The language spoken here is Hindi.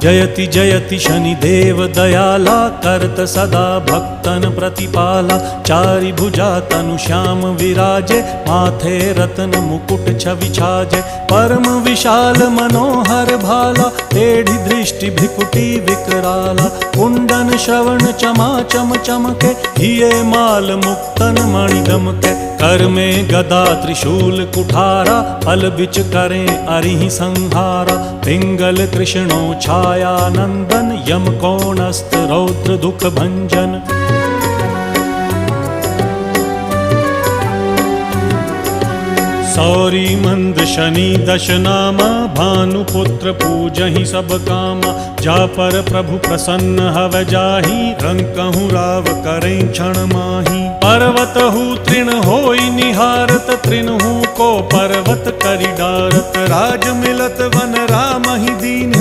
जयति जयति शनिदेव दयाला, करत सदा भक्तन प्रतिपाला। चारि भुजा तनु श्याम विराजे, माथे रत्न मुकुट छवि छाजे। परम विशाल मनोहर भाला, टेढ़ी दृष्टि भ्रिकुटी विकराला। कुंडन श्रवण चमाचम चमके, हिये माल मुक्तन मणि दमके। कर में गदा त्रिशूल कुठारा, फल बिच करें अरिहि संहारा। पिंगल कृष्णो छाया नंदन, यम कोणस्थ रौद्र दुख भंजन। सौरी मंद शनि दश नामा, भानुपुत्र पूजहि सब कामा। जा पर प्रभु प्रसन्न हव जाहि, रंकहु राव करें क्षण माही। पर्वत हु तृण होई निहारत, तृणहु को पर्वत करि डारत। राज मिलत वन राम ही दीन,